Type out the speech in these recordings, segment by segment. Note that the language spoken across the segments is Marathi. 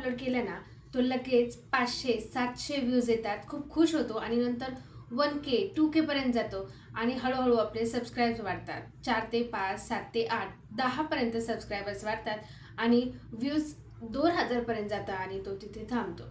अपलोड केला ना, तो लगेच 500-700 व्ह्यूज येतात, खूप खुश होतो आणि नंतर 1K 2K पर्यंत जातो आणि हळूहळू आपले सबस्क्राईब्स वाढतात. 4 ते 5, 7 ते 8, 10 पर्यंत सबस्क्रायबर्स वाढतात आणि व्ह्यूज 2000 पर्यंत जातात आणि तो तिथे थांबतो.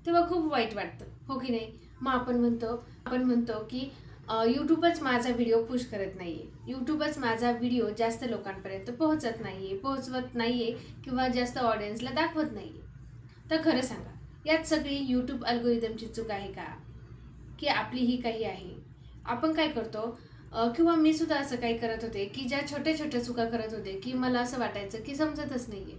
तेव्हा खूप वाईट वाटतं, हो की नाही? मग आपण म्हणतो की यूट्यूबच माझा व्हिडिओ पुश करत नाहीये, यूट्यूबच माझा व्हिडिओ जास्त लोकांपर्यंत पोहोचवत नाहीये किंवा जास्त ऑडियन्सला दाखवत नाहीये. तर खरं सांगा, यात सगळी यूट्यूब अल्गोरिदमची चूक आहे का, की आपलीही काही आहे? आपण काय करतो, किंवा मी सुद्धा असं काही करत होते की ज्या छोट्या छोट्या चुका करत होते की मला असं वाटायचं की समजतच नाहीये.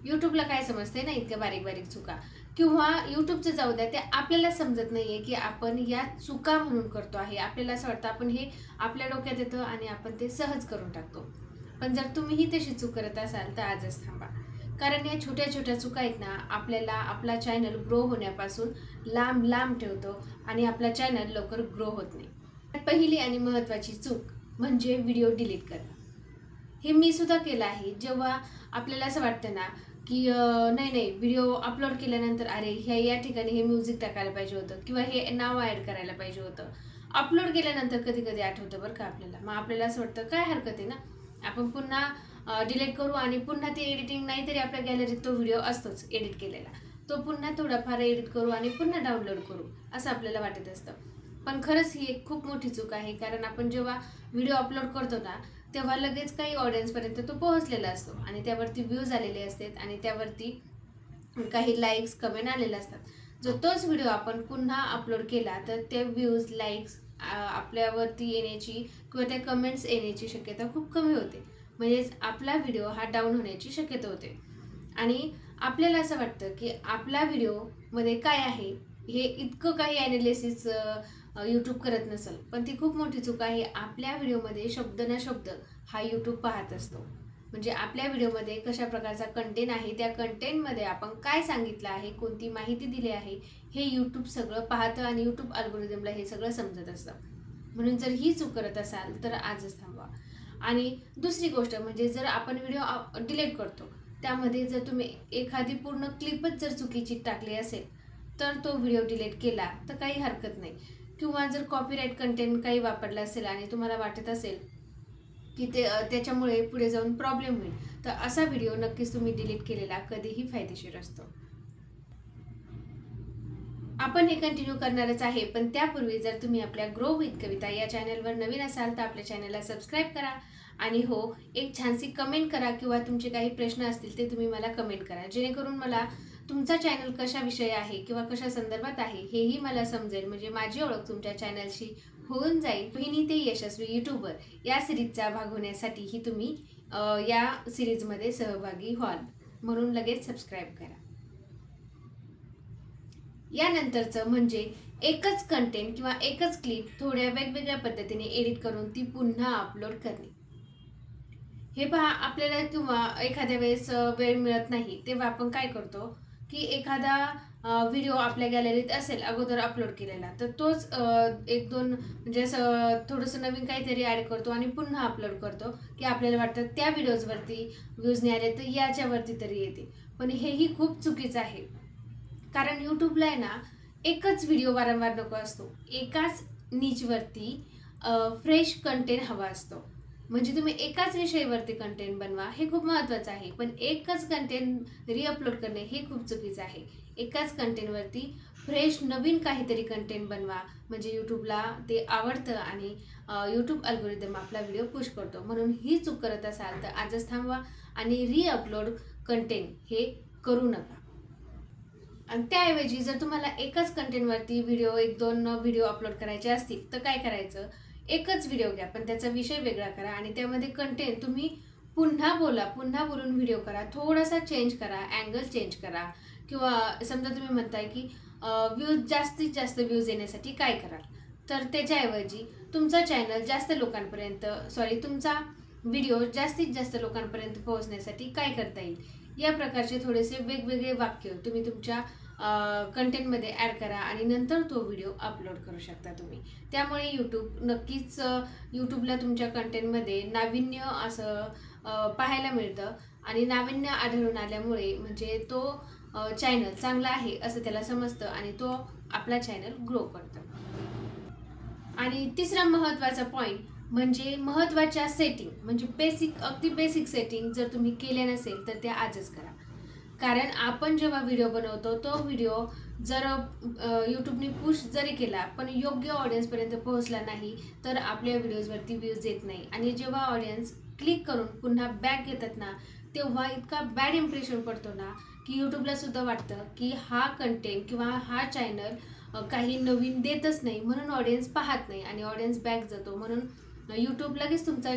यूट्यूबला काय समजते ना इतक्या बारीक बारीक चुका, किंवा यूट्यूबचं जाऊ द्या, ते आपल्याला समजत नाहीये की आपण या चुका म्हणून करतो आहे. आपल्याला असं वाटतं आपण हे आपल्या डोक्यात येतं आणि आपण ते सहज करून टाकतो. पण जर तुम्हीही तशी चूक करत असाल तर आजच थांबा. कारण या छोट्या छोट्या चुका आहेत ना, आपल्याला आपला चॅनल ग्रो होण्यापासून लांब लांब ठेवतो आणि आपला चॅनल लवकर ग्रो होत नाही. पहिली आणि महत्त्वाची चूक म्हणजे व्हिडिओ डिलीट करणं. हे मी सुद्धा केलं आहे. जेव्हा आपल्याला असं वाटतं ना, की नाही, नाही व्हिडिओ अपलोड केल्यानंतर अरे या ठिकाणी हे म्युझिक टाकायला पाहिजे होतं किंवा हे नाव ॲड करायला पाहिजे होतं. अपलोड केल्यानंतर कधी-कधी आठवतं बरं का आपल्याला. मग आपल्याला असं वाटतं काय हरकत आहे ना, आपण पुन्हा डिलीट करू आणि पुन्हा ती एडिटिंग नाही तरी आपल्या गॅलरीत तो व्हिडिओ असतोच एडिट केलेला. तो पुन्हा थोडाफार एडिट करू आणि पुन्हा डाउनलोड करू, असं आपल्याला वाटत असतं. पण खरंच ही एक खूप मोठी चूक आहे. कारण आपण जेव्हा व्हिडिओ अपलोड करतो ना, तेव्हा लगेच काही ऑडियन्सपर्यंत तो पोहोचलेला असतो आणि त्यावरती व्ह्यूज आलेले असतात आणि त्यावरती काही लाईक्स, कमेंट आलेले असतात. जर तोच व्हिडिओ आपण पुन्हा अपलोड केला तर ते व्ह्यूज, लाईक्स आपल्यावरती येण्याची किंवा त्या कमेंट्स येण्याची शक्यता खूप कमी होते. म्हणजेच आपला व्हिडिओ हा डाऊन होण्याची शक्यता होते. आणि आपल्याला असं वाटतं की आपला व्हिडिओमध्ये काय आहे, हे इतकं काही ॲनालिसिस यूट्यूब करत नसेल. पण ती खूप मोठी चूक आहे. आपल्या व्हिडिओमध्ये शब्द ना शब्द हा यूट्यूब पाहत असतो. म्हणजे आपल्या व्हिडिओमध्ये कशा प्रकारचा कंटेंट आहे, त्या कंटेंटमध्ये आपण काय सांगितलं आहे, कोणती माहिती दिली आहे, हे यूट्यूब सगळं पाहतं आणि यूट्यूब अल्गोरिदमला हे सगळं समजत असतं. म्हणून जर ही चूक करत असाल तर आजच थांबवा. आणि दुसरी गोष्ट म्हणजे जर आपण व्हिडिओ डिलीट करतो, त्यामध्ये जर तुम्ही एखादी पूर्ण क्लिपच जर चुकीची टाकली असेल, तर तो व्हिडिओ डिलीट केला तर काही हरकत नाही. किंवा जर कॉपीराईट कंटेंट काही वापरलं असेल आणि तुम्हाला वाटत असेल की त्याच्यामुळे पुढे जाऊन प्रॉब्लेम होईल, तर असा व्हिडिओ नक्कीच तुम्ही डिलीट केलेला कधीही फायदेशीर असतो. आपण हे कंटिन्यू करणारच आहे, पण त्यापूर्वी जर तुम्ही आपल्या ग्रो विथ कविता या चॅनलवर नवीन असाल तर आपल्या चॅनलला सबस्क्राईब करा आणि हो, एक छानशी कमेंट करा किंवा तुमचे काही प्रश्न असतील ते तुम्ही मला कमेंट करा, जेणेकरून मला तुमचा चॅनल कशाविषयी आहे किंवा कशा संदर्भात आहे हेही मला समजेल. म्हणजे माझी ओळख तुमच्या चॅनलशी होऊन जाईल. बहिणी ते यशस्वी यूट्यूबर या सिरीजचा भाग होण्यासाठीही तुम्ही या सिरीजमध्ये सहभागी व्हाल, म्हणून लगेच सबस्क्राईब करा. यानंतरचं म्हणजे एकच कंटेंट किंवा एकच क्लिप थोड्या वेगवेगळ्या पद्धतीने एडिट करून ती पुन्हा अपलोड करणे. हे पहा, आपल्याला किंवा एखाद्या वेळेस वेळ मिळत नाही, तेव्हा आपण काय करतो, की एखादा व्हिडिओ आपल्या गॅलरीत असेल अगोदर अपलोड केलेला, तर तोच 1-2 म्हणजे असं थोडंसं नवीन काहीतरी ॲड करतो आणि पुन्हा अपलोड करतो, की आपल्याला वाटतं त्या व्हिडिओजवरती व्ह्यूज नाही आले, तर याच्यावरती तरी येतील. पण हेही खूप चुकीचं आहे. कारण यूट्यूबला आहे ना, एकच व्हिडिओ वारंवार नको असतो. एकाच नीचवरती फ्रेश कंटेंट हवा असतो. म्हणजे तुम्ही एकाच विषयावरती कंटेंट बनवा, हे खूप महत्त्वाचं आहे. पण एकच कंटेंट रिअपलोड करणे हे खूप चुकीचं आहे. एकाच कंटेंटवरती फ्रेश नवीन काहीतरी कंटेंट बनवा, म्हणजे यूट्यूबला ते आवडतं आणि यूट्यूब अल्गोरिदम आपला व्हिडिओ पुश करतो. म्हणून ही चूक करत असाल तर आजच थांबवा आणि रिअपलोड कंटेंट हे करू नका. आणि त्याऐवजी जर तुम्हाला एकाच कंटेंटवरती 1-2 व्हिडिओ अपलोड करायचे असतील, तर काय करायचं? एकच व्हिडिओ घ्या, पण त्याचा विषय वेगळा करा आणि त्यामध्ये कंटेंट तुम्ही पुन्हा बोला, पुन्हा बोलून व्हिडिओ करा. थोडासा चेंज करा, अँगल चेंज करा किंवा समजा तुम्ही म्हणताय की जास्तीत जास्त व्ह्यूज येण्यासाठी काय कराल? तर त्याच्याऐवजी तुमचा चॅनल जास्त लोकांपर्यंत तुमचा व्हिडिओ जास्तीत जास्त लोकांपर्यंत पोहोचण्यासाठी काय करता येईल? या प्रकारचे थोडेसे वेगवेगळे वाक्य तुम्ही तुमच्या कंटेंटमध्ये ॲड करा आणि नंतर तो व्हिडिओ अपलोड करू शकता तुम्ही. त्यामुळे नक्कीच यूट्यूबला तुमच्या कंटेंटमध्ये नाविन्य असं पाहायला मिळतं आणि नाविन्य आढळून आल्यामुळे म्हणजे तो चॅनल चांगला आहे असं त्याला समजतं आणि तो आपला चॅनल ग्रो करतो. आणि तिसरा महत्त्वाचा पॉईंट म्हणजे महत्त्वाच्या सेटिंग, म्हणजे अगदी बेसिक सेटिंग जर तुम्ही केल्या नसेल तर त्या आजच करा. कारण आपण जेव्हा व्हिडिओ बनवतो तो व्हिडिओ जर यूट्यूबने पुश जरी केला पण योग्य ऑडियन्सपर्यंत पोहोचला नाही तर आपल्या व्हिडिओजवरती व्ह्यूज येत नाही. आणि जेव्हा ऑडियन्स क्लिक करून पुन्हा बॅक घेतात ना तेव्हा इतका बॅड इम्प्रेशन पडतो ना की यूट्यूबला सुद्धा वाटतं की हा कंटेंट किंवा हा चॅनल काही नवीन देतच नाही, म्हणून ऑडियन्स पाहत नाही आणि ऑडियन्स बॅक जातो. म्हणून यूट्यूब लगेच तुमचा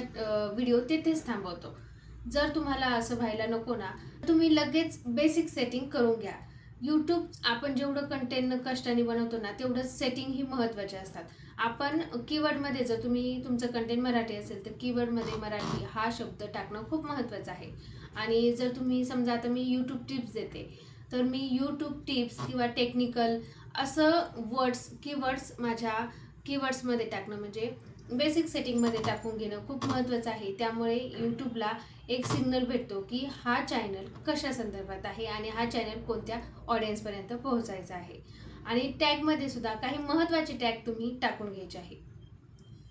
व्हिडिओ तेथेच थांबवतो. जर तुम्हाला असं व्हायला नको ना तुम्ही लगेच बेसिक सेटिंग करून घ्या. यूट्यूब आपण जेवढं कंटेंट कष्टाने बनवतो ना तेवढंच सेटिंग ही महत्त्वाचे असतात. आपण कीवर्डमध्ये जर तुमचं कंटेंट मराठी असेल तर कीवर्डमध्ये मराठी हा शब्द टाकणं खूप महत्त्वाचं आहे. आणि जर तुम्ही समजा आता मी यूट्यूब टिप्स देते तर मी यूट्यूब टिप्स किंवा टेक्निकल असं कीवर्ड्स माझ्या कीवर्ड्समध्ये टाकणं म्हणजे बेसिक सेटिंगमध्ये टाकून घेणं खूप महत्त्वाचं आहे. त्यामुळे यूट्यूबला एक सिग्नल भेटतो की हा चॅनल कशा संदर्भात आहे आणि हा चॅनल कोणत्या ऑडियन्सपर्यंत पोहोचायचा आहे. आणि टॅगमध्ये सुद्धा काही महत्त्वाचे टॅग तुम्ही टाकून घ्यायचे आहे.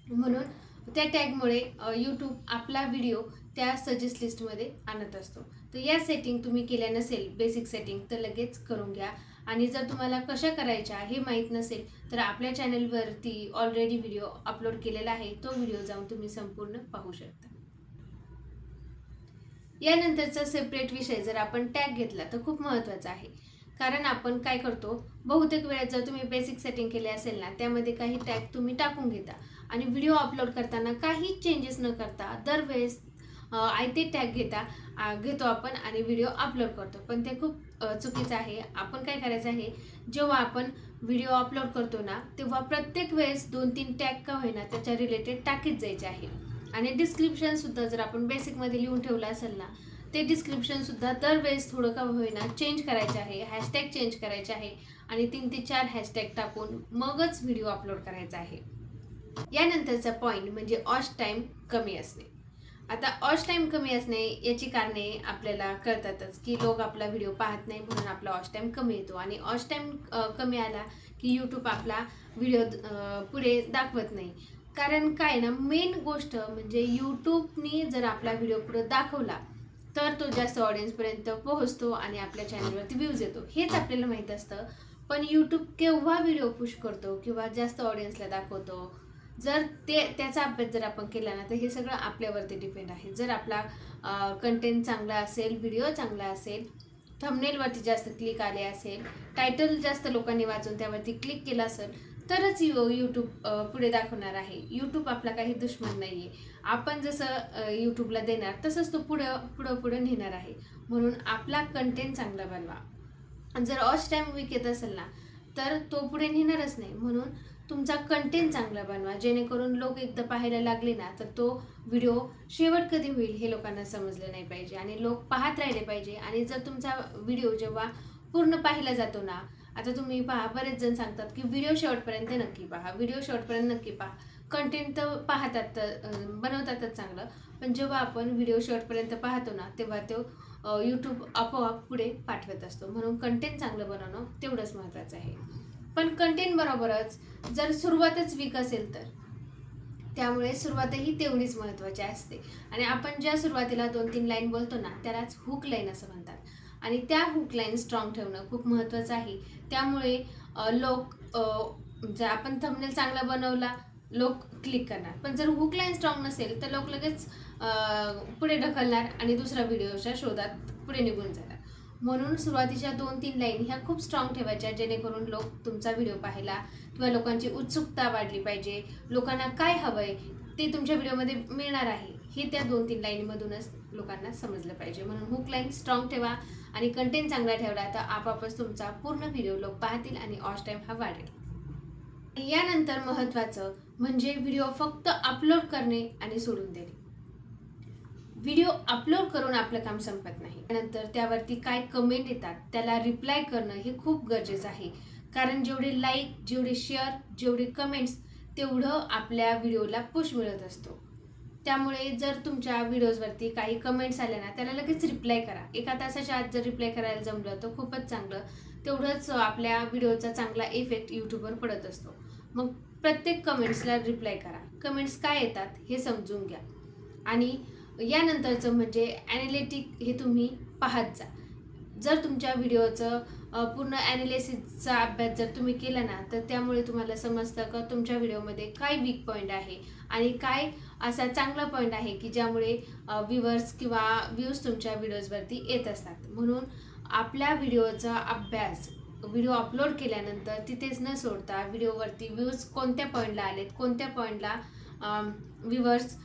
म्हणून त्या टॅगमुळे यूट्यूब आपला व्हिडिओ त्या सजेस्ट लिस्टमध्ये आणत असतो. तर या सेटिंग तुम्ही केल्या नसेल बेसिक सेटिंग तर लगेच करून घ्या. आणि जर तुम्हाला कशा करायच्या हे माहीत नसेल तर आपल्या चॅनलवरती ऑलरेडी व्हिडिओ अपलोड केलेला आहे, तो व्हिडिओ जाऊन तुम्ही संपूर्ण पाहू शकता. यानंतरचा सेपरेट विषय जर आपण टॅग घेतला तर खूप महत्त्वाचा आहे. कारण आपण काय करतो बहुतेक वेळेस जर तुम्ही बेसिक सेटिंग केले असेल ना त्यामध्ये काही टॅग तुम्ही टाकून घेता आणि व्हिडिओ अपलोड करताना काही चेंजेस न करता दरवेळेस आयते टॅग घेतो आपण आणि व्हिडिओ अपलोड करतो. पण ते खूप चुकीचं आहे. आपण काय करायचं आहे जेव्हा आपण व्हिडिओ अपलोड करतो ना तेव्हा प्रत्येक वेळेस 2-3 टॅग का होईना त्याच्या रिलेटेड टाकीत जायचे आहे. आणि डिस्क्रिप्शनसुद्धा जर आपण बेसिकमध्ये लिहून ठेवलं असेल ना ते डिस्क्रिप्शनसुद्धा दरवेळेस थोडं का होईना चेंज करायचे आहे, हॅशटॅग चेंज करायचे आहे आणि 3 ते 4 हॅशटॅग टाकून मगच व्हिडिओ अपलोड करायचा आहे. यानंतरचा पॉईंट म्हणजे वॉच टाईम कमी असणे. आता वॉच टाईम कमी असणे याची कारणे आपल्याला कळतातच की लोक आपला व्हिडिओ पाहत नाही म्हणून आपला वॉच टाईम कमी येतो. आणि वॉच टाईम कमी आला की यूट्यूब आपला व्हिडिओ पुढे दाखवत नाही. कारण काय ना मेन गोष्ट म्हणजे यूट्यूबनी जर आपला व्हिडिओ पुढे दाखवला तर तो जास्त ऑडियन्सपर्यंत पोहोचतो आणि आपल्या चॅनलवरती व्ह्यूज येतो, हेच आपल्याला माहीत असतं. पण यूट्यूब केव्हा व्हिडिओ पुश करतो किंवा जास्त ऑडियन्सला दाखवतो जर त्याचा अभ्यास जर आपण केला ना तर हे सगळं आपल्यावरती डिपेंड आहे. जर आपला कंटेंट चांगला असेल, व्हिडिओ चांगला असेल, थंबनेलवरती जास्त क्लिक आले असेल, टायटल जास्त लोकांनी वाचून त्यावरती क्लिक केलं असेल तरच यूट्यूब पुढे दाखवणार आहे. यूट्यूब आपला काही दुश्मन नाही आहे. आपण जसं यूट्यूबला देणार तसंच तो पुढं नेणार आहे. म्हणून आपला कंटेंट चांगला बनवा. जर वॉच टाईम वीक येत असेल ना तर तो पुढे नेणारच नाही. म्हणून तुमचा कंटेंट चांगला बनवा जेणेकरून लोक एकदा पाहायला लागले ना तर तो व्हिडिओ शेवट कधी होईल हे लोकांना समजलं नाही पाहिजे आणि लोक पाहत राहिले पाहिजे. आणि जर तुमचा व्हिडिओ जेव्हा पूर्ण पाहिला जातो ना, आता तुम्ही पहा बरेच जण सांगतात की व्हिडिओ शेवटपर्यंत नक्की पहा, व्हिडिओ शेवटपर्यंत नक्की पहा. कंटेंट तर पाहतात बनवतातच चांगलं, पण जेव्हा आपण व्हिडिओ शेवटपर्यंत पाहतो ना तेव्हा तो यूट्यूब आपोआप पुढे पाठवत असतो. म्हणून कंटेंट चांगलं बनवणं तेवढंच महत्त्वाचं आहे. पण कंटेंट बरोबरच जर सुरुवातच वीक असेल तर त्यामुळे सुरुवातही तेवढीच महत्त्वाची असते. आणि आपण ज्या सुरुवातीला 2-3 लाईन बोलतो ना त्यालाच हुक लाईन असं म्हणतात. आणि त्या हुक लाईन स्ट्रॉंग ठेवणं खूप महत्त्वाचं आहे. त्यामुळे लोक जर आपण थंबनेल चांगला बनवला लोक क्लिक करणार, पण जर हुक लाईन स्ट्रॉंग नसेल तर लोक लगेच पुढे ढकलणार आणि दुसऱ्या व्हिडिओच्या शोधात पुढे निघून जाणार. म्हणून सुरुवातीच्या 2-3 लाईन ह्या खूप स्ट्रॉंग ठेवायच्या जेणेकरून लोक तुमचा व्हिडिओ पाहायला किंवा लोकांची उत्सुकता वाढली पाहिजे. लोकांना काय हवंय ते तुमच्या व्हिडिओमध्ये मिळणार आहे हे त्या 2-3 लाईनमधूनच लोकांना समजलं पाहिजे. म्हणून हुक लाईन स्ट्रॉंग ठेवा आणि कंटेंट चांगला ठेवला तर आपापच तुमचा पूर्ण व्हिडिओ लोक पाहतील आणि वॉच टाईम हा वाढेल. यानंतर महत्त्वाचं म्हणजे व्हिडिओ फक्त अपलोड करणे आणि सोडून देणे. व्हिडिओ अपलोड करून आपलं काम संपत नाही. त्यानंतर त्यावरती काय कमेंट येतात त्याला रिप्लाय करणं हे खूप गरजेचं आहे. कारण जेवढे लाईक, जेवढे शेअर, जेवढे कमेंट्स तेवढं आपल्या व्हिडिओला पुश मिळत असतो. त्यामुळे जर तुमच्या व्हिडिओजवरती काही कमेंट्स आल्या ना, त्याला लगेच रिप्लाय करा. एका तासाच्या आत जर रिप्लाय करायला जमलं तर खूपच चांगलं. तेवढंच आपल्या व्हिडिओचा चांगला इफेक्ट यूट्यूबवर पडत असतो. मग प्रत्येक कमेंट्सला रिप्लाय करा. कमेंट्स काय येतात हे समजून घ्या. आणि यानंतरचं म्हणजे ॲनालिटिक हे तुम्ही पाहत जा. जर तुमच्या व्हिडिओचं पूर्ण ॲनालिसिसचा अभ्यास जर तुम्ही केला ना, तर त्यामुळे तुम्हाला समजतं का तुमच्या व्हिडिओमध्ये काय वीक पॉईंट आहे आणि काय असा चांगला पॉईंट आहे की ज्यामुळे व्ह्यूवर्स किंवा व्ह्यूज तुमच्या व्हिडिओजवरती येत असतात. म्हणून आपल्या व्हिडिओचा अभ्यास व्हिडिओ अपलोड केल्यानंतर तिथेच न सोडता व्हिडिओवरती व्ह्यूज कोणत्या पॉईंटला आलेत, कोणत्या पॉईंटला व्ह्यूवर्स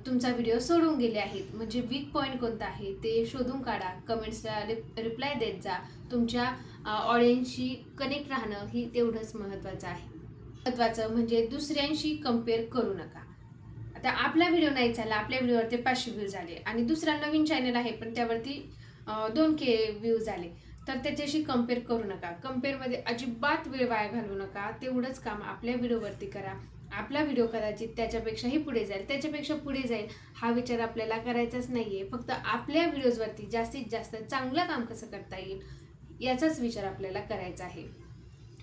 तुमचा व्हिडिओ सोडून गेले आहेत, म्हणजे वीक पॉईंट कोणता आहे ते शोधून काढा. कमेंट्सला रिप्लाय देत जा. तुमच्या ऑडियन्सशी कनेक्ट राहणं ही तेवढंच महत्त्वाचं आहे. महत्त्वाचं म्हणजे दुसऱ्यांशी कम्पेअर करू नका. आता आपला व्हिडिओ नाही झाला, आपल्या व्हिडिओवरती 500 व्ह्यूज आले आणि दुसरा नवीन चॅनल आहे पण त्यावरती 2K व्ह्यूज आले, तर त्याच्याशी कम्पेअर करू नका. कम्पेअरमध्ये अजिबात वेळ वाया घालवू नका. तेवढंच काम आपल्या व्हिडिओवरती करा. आपला व्हिडिओ कदाचित त्याच्यापेक्षाही पुढे जाईल, त्याच्यापेक्षा पुढे जाईल हा विचार आपल्याला करायचाच नाही आहे. फक्त आपल्या व्हिडिओजवरती जास्तीत जास्त चांगलं काम कसं करता येईल याचाच विचार आपल्याला करायचा आहे.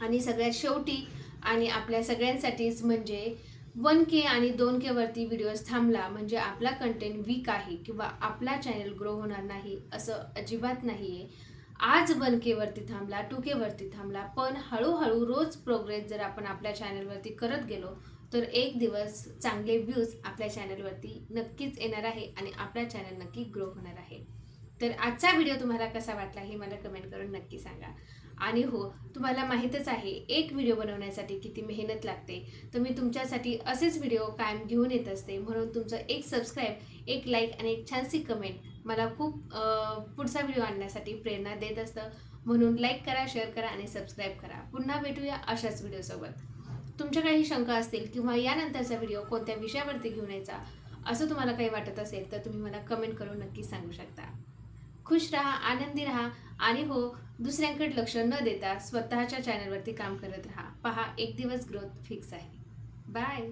आणि सगळ्यात शेवटी आणि आपल्या सगळ्यांसाठीच म्हणजे 1K आणि 2K वरती व्हिडिओज थांबला म्हणजे आपला कंटेंट वीक आहे किंवा आपला चॅनल ग्रो होणार नाही असं अजिबात नाही आहे. आज 1K वरती थांबला, 2K वरती थांबला, पण हळूहळू रोज प्रोग्रेस जर आपण आपल्या चॅनलवरती करत गेलो तर एक दिवस चांगले व्ह्यूज आपल्या चॅनलवरती नक्कीच येणार आहे आणि आपला चॅनल नक्की ग्रो होणार आहे. तर आजचा व्हिडिओ तुम्हाला कसा वाटला हे मला कमेंट करून नक्की सांगा. आणि हो, तुम्हाला माहीतच आहे एक व्हिडिओ बनवण्यासाठी किती मेहनत लागते, तर मी तुमच्यासाठी असेच व्हिडिओ कायम घेऊन येत असते. म्हणून तुमचं एक सबस्क्राईब, एक लाईक आणि एक छानशी कमेंट मला खूप पुढचा व्हिडिओ आणण्यासाठी प्रेरणा देत असतं. म्हणून लाईक करा, शेअर करा आणि सबस्क्राईब करा. पुन्हा भेटूया अशाच व्हिडिओसोबत. तुमच्या काही शंका असतील किंवा यानंतरचा व्हिडिओ कोणत्या विषयावरती घेऊन यायचा असं तुम्हाला काही वाटत असेल तर तुम्ही मला कमेंट करून नक्की सांगू शकता. खुश राहा, आनंदी राहा आणि हो, दुसऱ्यांकडे लक्ष न देता स्वतःच्या चॅनलवरती काम करत राहा. पहा, एक दिवस ग्रोथ फिक्स आहे. बाय.